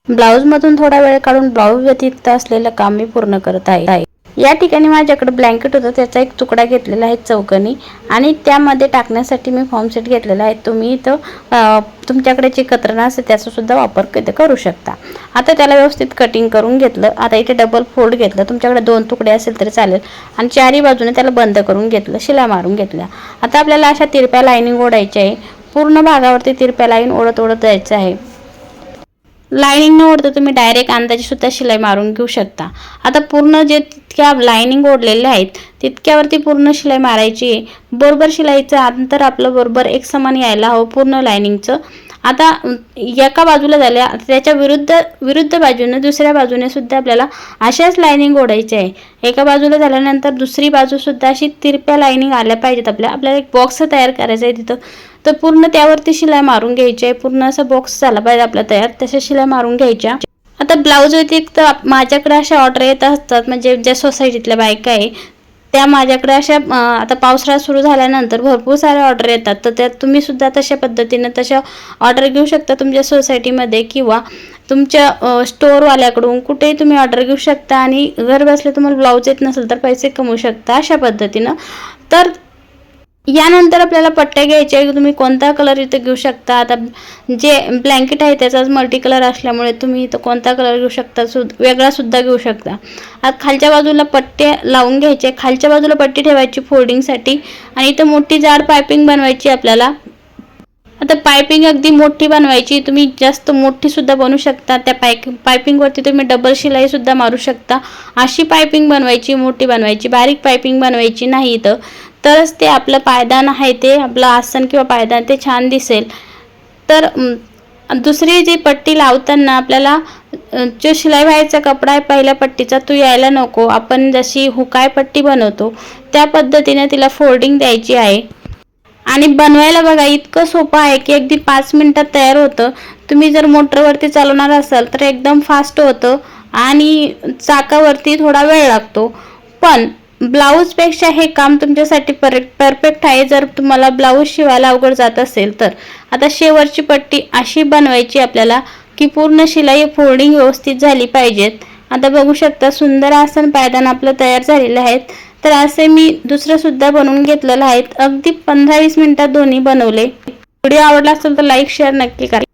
Blouse मधून थोडा वेळ काढून ब्लाऊज व्यतिरिक्त असलेलं काम मी पूर्ण करत आहे। या ठिकाणी माझ्याकडे ब्लँकेट होतं, त्याचा एक तुकडा घेतलेला आहे चौकोनी, आणि त्यामध्ये टाकण्यासाठी मी फॉर्म सेट घेतलेला आहे। तुम्ही इथं तुमच्याकडे जे कतरन असेल त्याचा सुद्धा वापर करू शकता। आता त्याला व्यवस्थित कटिंग करून घेतलं। आता इथे डबल फोल्ड घेतलं, तुमच्याकडे 2 तुकडे असेल तरी चालेल, आणि चारही बाजूने त्याला बंद करून घेतलं, शिलाई मारून घेतल्या। आता आपल्याला अशा तिरप्या लाईनिंग ओढायच्या आहे। पूर्ण भागावरती तिरप्या लाईन ओढत ओढत जायचं आहे। लाइनिंग न ओढता तुम्ही डायरेक्ट अंदाजे सुद्धा शिलाई मारून घेऊ शकता। आता पूर्ण जे तितक्या लाइनिंग ओढलेल्या आहेत तितक्यावरती पूर्ण शिलाई मारायची आहे। बरोबर शिलाईचं अंतर आपलं बरोबर एक समान यायला हवं पूर्ण लाइनिंगचं। आता एका बाजूला झाल्या, त्याच्या विरुद्ध बाजूने दुसऱ्या बाजूने सुद्धा आपल्याला अशाच लाइनिंग ओढायची आहे। एका बाजूला झाल्यानंतर दुसरी बाजू सुद्धा अशी तिरप्या लाइनिंग आल्या पाहिजेत। आपल्याला एक बॉक्स तयार करायचा आहे तिथं, तर पूर्ण त्यावरती शिलाई मारून घ्यायची आहे। पूर्ण असा बॉक्स झाला पाहिजे आपला तयार, तशा शिलाई मारून घ्यायच्या। आता ब्लाऊज व्यतिरिक्त माझ्याकडे अशा ऑर्डर येत असतात, म्हणजे ज्या सोसायटीतल्या बायका आहे त्या माझ्याकडे अशा आता पावसाळा सुरू झाल्यानंतर भरपूर सारे ऑर्डर येतात, तर त्यात तुम्ही सुद्धा तशा पद्धतीने तशा ऑर्डर घेऊ शकता तुमच्या सोसायटीमध्ये किंवा तुमच्या स्टोअरवाल्याकडून कुठेही तुम्ही ऑर्डर घेऊ शकता, आणि घर बसल्या तुम्हाला ब्लाऊज येत नसेल तर पैसे कमवू शकता अशा पद्धतीनं। तर यानंतर आपल्याला पट्ट्या घ्यायच्या आहे। तुम्ही कोणता कलर इथे घेऊ शकता। आता जे ब्लँकेट आहे त्याचाच मल्टी कलर असल्यामुळे तुम्ही इथं कोणता कलर घेऊ शकता, वेगळा सुद्धा घेऊ शकता। आता खालच्या बाजूला पट्टे लावून घ्यायचे, खालच्या बाजूला पट्टी ठेवायची फोल्डिंगसाठी, आणि इथं मोठी जाड पायपिंग बनवायची आपल्याला। आता पायपिंग अगदी मोठी बनवायची, तुम्ही जास्त मोठी सुद्धा बनवू शकता। त्या पायपिंगवरती तुम्ही डबल शिलाई सुद्धा मारू शकता। अशी पायपिंग बनवायची, मोठी बनवायची, बारीक पायपिंग बनवायची नाही इथं, तरच ते आपलं पायदान आहे ते आपलं आसन किंवा पायदान ते छान दिसेल। तर दुसरी जी पट्टी लावताना आपल्याला जो शिलाई व्हायचा कपडा आहे पहिल्या पट्टीचा तो यायला नको। आपण जशी हुकाय पट्टी बनवतो त्या पद्धतीने तिला फोल्डिंग द्यायची आहे। आणि बनवायला बघा इतकं सोपं आहे की अगदी 5 मिनिटात तयार होतं। तुम्ही जर मोटरवरती चालवणार असाल तर एकदम फास्ट होतं, आणि चाकावरती थोडा वेळ लागतो, पण ब्लाऊज पेक्षा हे काम तुमच्यासाठी परफेक्ट आहे जर तुम्हाला ब्लाऊज शिवायला अवघड जात असेल तर। आता शेवटची पट्टी अशी बनवायची आपल्याला की पूर्ण शिलाई फोल्डिंग व्यवस्थित झाली पाहिजेत। आता बघू शकता सुंदर आसन पायदान आपलं तयार झालेलं आहे। तर असे मी दुसरं सुद्धा बनवून घेतलेलं आहे, अगदी 15-20 मिनिटात दोन्ही बनवले। व्हिडिओ आवडला असेल तर लाईक शेअर नक्की करा।